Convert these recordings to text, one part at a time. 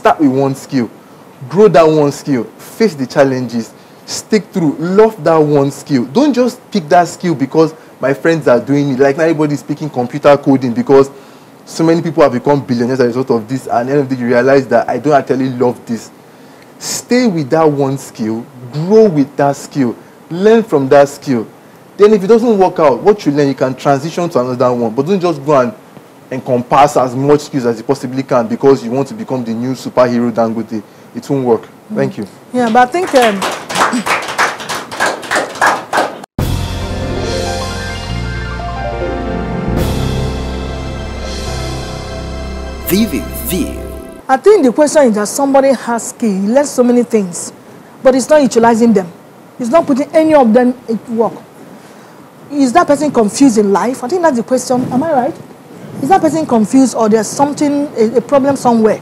Start with one skill. Grow that one skill. Face the challenges. Stick through. Love that one skill. Don't just pick that skill because my friends are doing it. Like, now everybody's speaking computer coding because so many people have become billionaires as a result of this. And at the end of the day, you realize that I don't actually love this. Stay with that one skill. Grow with that skill. Learn from that skill. Then if it doesn't work out, what you learn, you can transition to another one. But don't just go and encompass as much skills as you possibly can because you want to become the new superhero Dangote. It won't work. Thank you. Yeah, but I think... I think the question is that somebody has skill, he learns so many things, but he's not utilizing them. He's not putting any of them into work. Is that person confused in life? I think that's the question. Am I right? Is that person confused or there's something, a problem somewhere?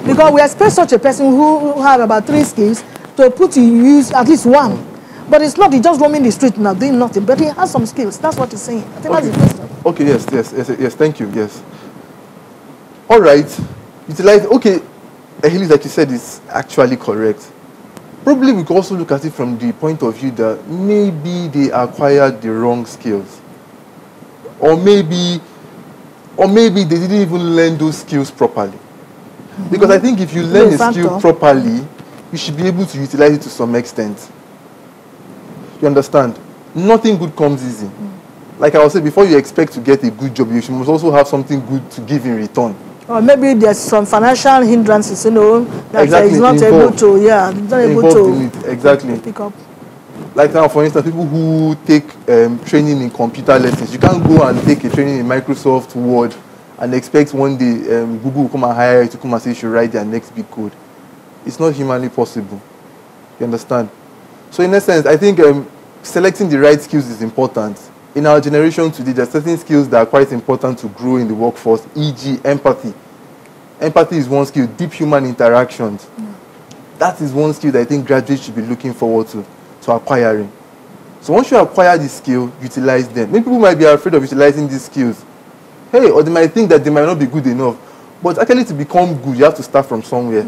Because we expect such a person who have about 3 skills to put to use at least one. But it's not, he's just roaming the street now, doing nothing. But he has some skills. That's what he's saying. I think that's the question. Okay, yes, thank you, yes. All right. Utilize, okay, Ehili, like you said, is actually correct. Probably we could also look at it from the point of view that maybe they acquired the wrong skills. Or maybe they didn't even learn those skills properly. Because I think if you learn a skill properly, you should be able to utilize it to some extent. You understand? Nothing good comes easy. Like I was saying, before you expect to get a good job, you must also have something good to give in return. Or maybe there's some financial hindrances, you know, that exactly. he's not able to, yeah, he's not able to exactly. pick up. Like now, for instance, people who take training in computer lessons, you can't go and take a training in Microsoft Word and expect one day Google will come and hire you to come and say you should write their next big code. It's not humanly possible. You understand? So in essence, I think selecting the right skills is important. In our generation today, there are certain skills that are quite important to grow in the workforce, e.g. empathy. Empathy is one skill, deep human interactions. That is one skill that I think graduates should be looking forward to acquiring. So once you acquire the skill, utilize them. Many people might be afraid of utilizing these skills. Hey, or they might think that they might not be good enough. But actually to become good, you have to start from somewhere.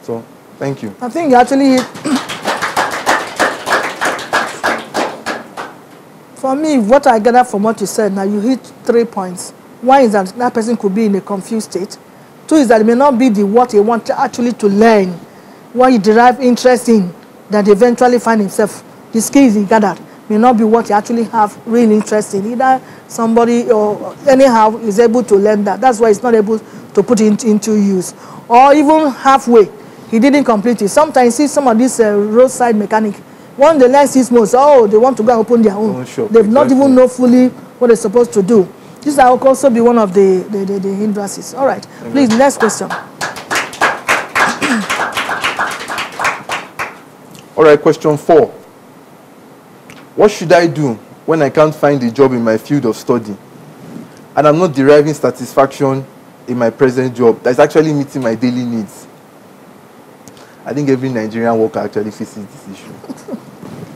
So, thank you. I think actually... For me, what I gather from what you said, now you hit 3 points. One is that that person could be in a confused state. 2 is that it may not be what he wants actually to learn, what he derive interest in, that eventually find himself. The skills he gathered may not be what he actually have real interest in. Either somebody or anyhow is able to learn that. That's why he's not able to put it into use. Or even halfway, he didn't complete it. Sometimes you see some of these roadside mechanic. When they learn 6 months, oh, they want to go and open their own. They've not even know fully what they're supposed to do. This will also be one of the hindrances. All right. Please, next question. All right, question 4. What should I do when I can't find a job in my field of study and I'm not deriving satisfaction in my present job that's actually meeting my daily needs? I think every Nigerian worker actually faces this issue.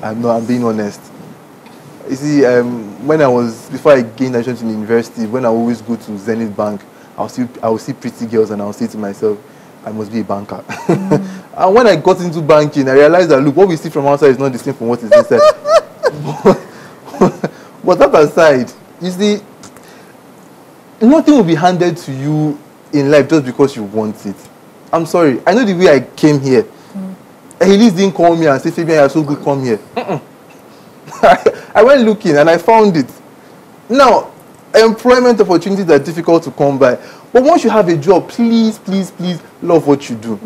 I'm being honest. You see, before I gained admission to university, when I always go to Zenith Bank, I will see pretty girls and I'll say to myself, I must be a banker. And when I got into banking, I realized that, look, what we see from outside is not the same from what is inside. But that aside, you see, nothing will be handed to you in life just because you want it. I'm sorry. I know the way I came here. Elise didn't call me and say, Fabian, you're so good, come here. I went looking and I found it. Now, employment opportunities are difficult to come by. But once you have a job, please, please, please love what you do.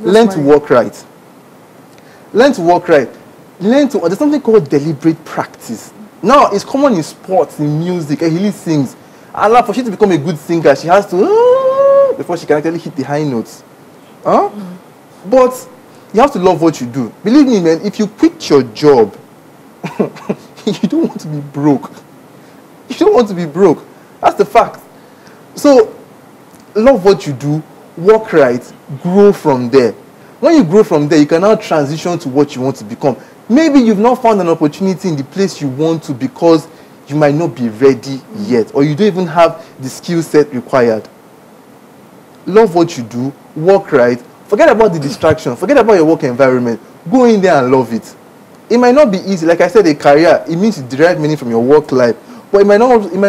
Learn to work right. Learn to work right. There's something called deliberate practice. Now, it's common in sports, in music. Elise sings. Allah, for she to become a good singer, she has to, before she can actually hit the high notes. But you have to love what you do. Believe me, man, if you quit your job, you don't want to be broke. You don't want to be broke. That's the fact. So, love what you do, work right, grow from there. When you grow from there, you can now transition to what you want to become. Maybe you've not found an opportunity in the place you want to because you might not be ready yet, or you don't even have the skill set required. Love what you do, work right, Forget about the distraction. Forget about your work environment. Go in there and love it. It might not be easy. Like I said, a career, it means you derive meaning from your work life. But it might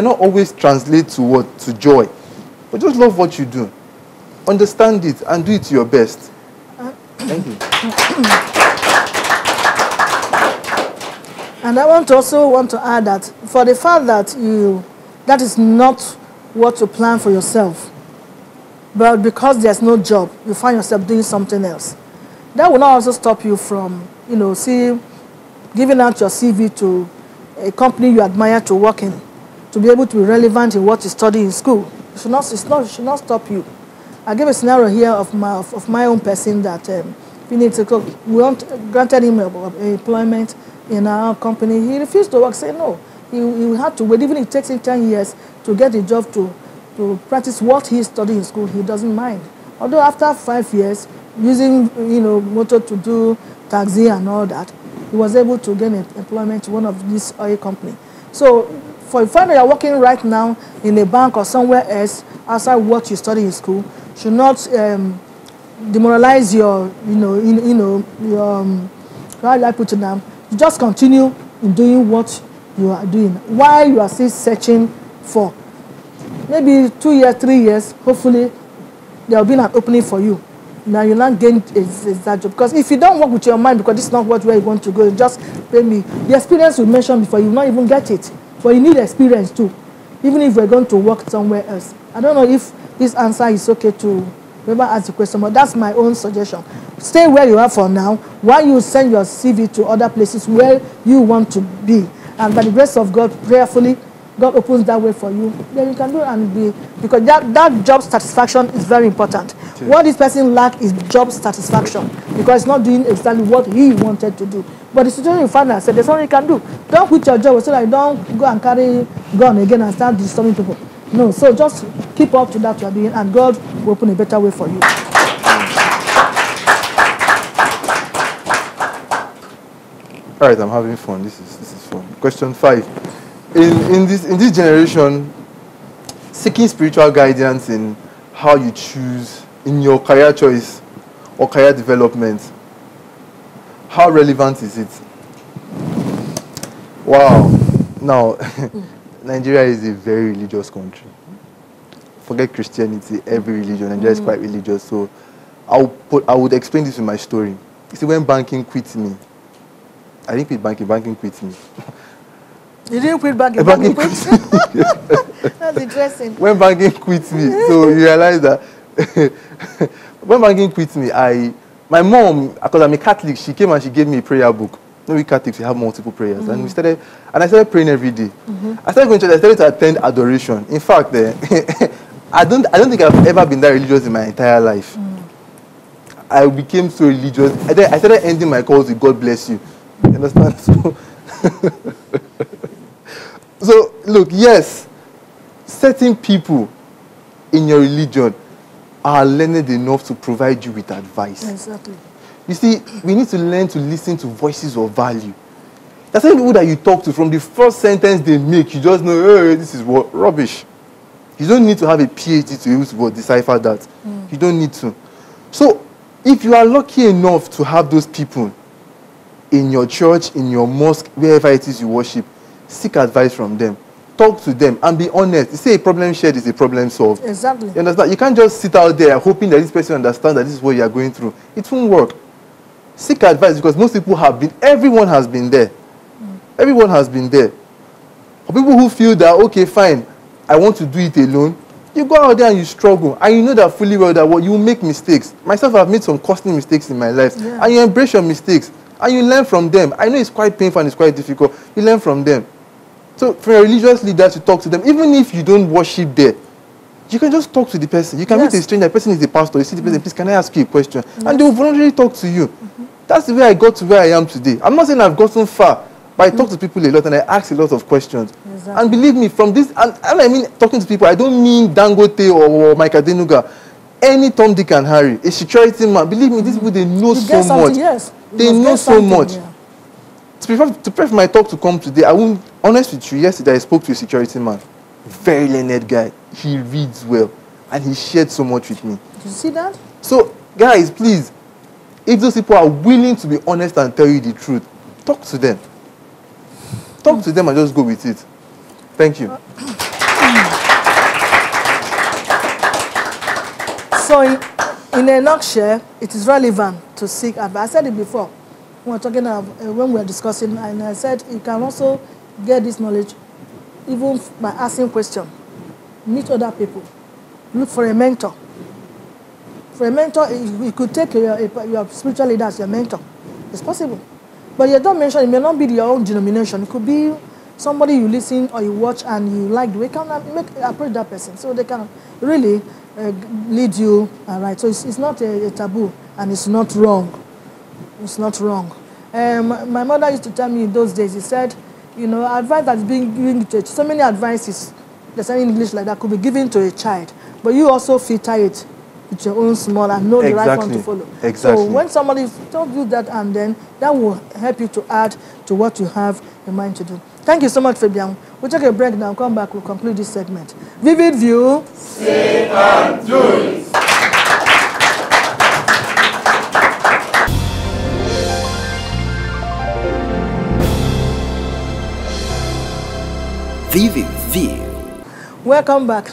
not always translate to what? To joy. But just love what you do. Understand it and do it to your best. Thank you. And I want to add that for the fact that that is not what you plan for yourself, but because there's no job, you find yourself doing something else. That will not also stop you from, giving out your CV to a company you admire to work in, to be able to be relevant in what you study in school. It should not stop you. I give a scenario here of my own person that we granted him employment in our company. He refused to work, said no. He had to wait, even if it takes him 10 years to get a job to practice what he studied in school, he doesn't mind. Although after 5 years, using motor to do taxi and all that, he was able to gain employment to one of these oil companies. So for a fact that you're working right now in a bank or somewhere else outside what you study in school, should not demoralize your, how do I put it now? You just continue in doing what you are doing while you are still searching for. Maybe 2 years, 3 years, hopefully there will be an opening for you. Now you'll not gain that job. Because if you don't work with your mind, because this is not where you want to go, just pay me. The experience you mentioned before, you will not even get it. But you need experience too, even if we're going to work somewhere else. I don't know if this answer is okay to whoever asked the question, but that's my own suggestion. Stay where you are for now, while you send your CV to other places where you want to be. And by the grace of God, prayerfully, God opens that way for you. Then you can do it and be, because that job satisfaction is very important. Sure. What this person lacks is job satisfaction, because it's not doing exactly what he wanted to do. But the situation you find out, there's something you can do. Don't quit your job so that you don't go and carry gun again and start disturbing people. No, so just keep up to that you're doing, and God will open a better way for you. All right, I'm having fun. This is fun. Question 5. In this generation, seeking spiritual guidance in how you choose in your career choice or career development, how relevant is it? Wow. Now, Nigeria is a very religious country. Forget Christianity, every religion. Nigeria is quite religious. So I would explain this with my story. You see, when banking quit me, I didn't quit banking, banking quit me. You didn't quit banking, banking quit? That's interesting. When banking quit me, so you realize that when banking quit me, my mom, because I'm a Catholic, she came and she gave me a prayer book. No, we Catholics, we have multiple prayers. And I started praying every day. I started going to church, I started to attend adoration. In fact, I don't think I've ever been that religious in my entire life. I became so religious. I started ending my calls with God bless you. You understand? So, look, yes, certain people in your religion are learned enough to provide you with advice. Exactly. You see, we need to learn to listen to voices of value. There's some people that you talk to, from the first sentence they make, you just know, hey, this is what rubbish. You don't need to have a PhD to be able to decipher that. You don't need to. So, if you are lucky enough to have those people in your church, in your mosque, wherever it is you worship, seek advice from them. Talk to them and be honest. You say a problem shared is a problem solved. Exactly. You understand? You can't just sit out there hoping that this person understands that this is what you are going through. It won't work. Seek advice, because most people have been, everyone has been there. Everyone has been there. For people who feel that, okay, fine, I want to do it alone, you go out there and you struggle. And you know that fully well that you will make mistakes. Myself, I've made some costly mistakes in my life. Yeah. And you embrace your mistakes. And you learn from them. I know it's quite painful and it's quite difficult. You learn from them. So for your religious leaders to talk to them, even if you don't worship there, you can just talk to the person. You can meet a stranger. The person is a pastor. You see the person, please, can I ask you a question? And they will voluntarily talk to you. That's the way I got to where I am today. I'm not saying I've gotten far, but I talk to people a lot and I ask a lot of questions. Exactly. And believe me, from this, and I mean talking to people, I don't mean Dangote or Mike Adenuga. Any Tom, Dick and Harry, a security man, believe me, these people, they know so much. Yes. They know so much. Yeah. To pray for my talk to come today, I won't, honest with you, yesterday I spoke to a security man. Very learned guy. He reads well. And he shared so much with me. Did you see that? So, Guys, please, if those people are willing to be honest and tell you the truth, talk to them. Talk to them and just go with it. Thank you. So, in a nutshell, it is relevant to seek advice. I said it before. We were talking about, when we were discussing, and I said you can also get this knowledge even by asking questions. Meet other people. Look for a mentor. For a mentor, you could take your spiritual leader as your mentor. It's possible. But you don't mention, it may not be your own denomination. It could be somebody you listen or you watch and you like the way, you can approach that person. So they can really lead you right. So it's not a taboo and it's not wrong. It's not wrong. My mother used to tell me in those days, he said, you know, advice that's being given to so many advices, there's any English like that, could be given to a child. But you also filter it with your own small and know the right one to follow. Exactly. So when somebody tells you that, and then that will help you to add to what you have in mind to do. Thank you so much, Fabian. We'll take a break now, come back, we'll conclude this segment. Vivid View. Say and do it. Vivid View. Welcome back.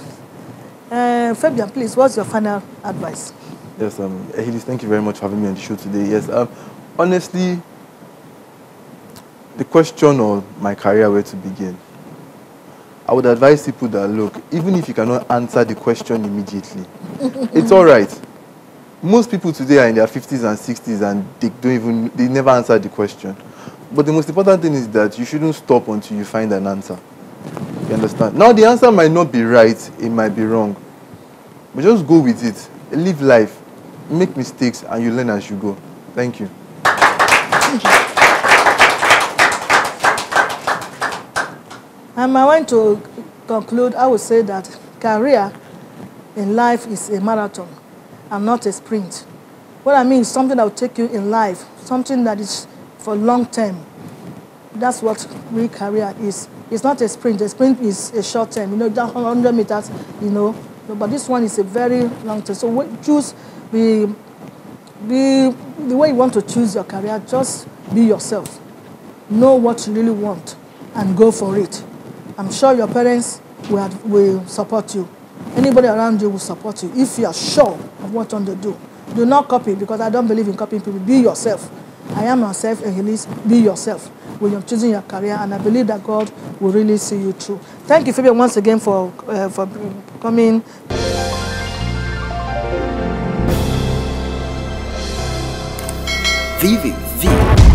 Fabian, please, what's your final advice? Yes, Ehilis, thank you very much for having me on the show today. Yes, honestly, the question of my career, where to begin, I would advise people that, look, even if you cannot answer the question immediately, it's all right. Most people today are in their 50s and 60s and they never answer the question. But the most important thing is that you shouldn't stop until you find an answer. You understand? Now, the answer might not be right, it might be wrong. But just go with it. Live life. Make mistakes and you learn as you go. Thank you. And I want to conclude, I would say that career in life is a marathon and not a sprint. What I mean is something that will take you in life, something that is for long term. That's what real career is. It's not a sprint. A sprint is a short term, you know, down 100 meters, you know. But this one is a very long term. So choose the way you want to choose your career. Just be yourself. Know what you really want and go for it. I'm sure your parents will support you. Anybody around you will support you if you are sure of what you want to do. Do not copy, because I don't believe in copying people. Be yourself. I am myself, and be yourself when you're choosing your career, and I believe that God will really see you through. Thank you, Fabian, once again for coming. Vivid View.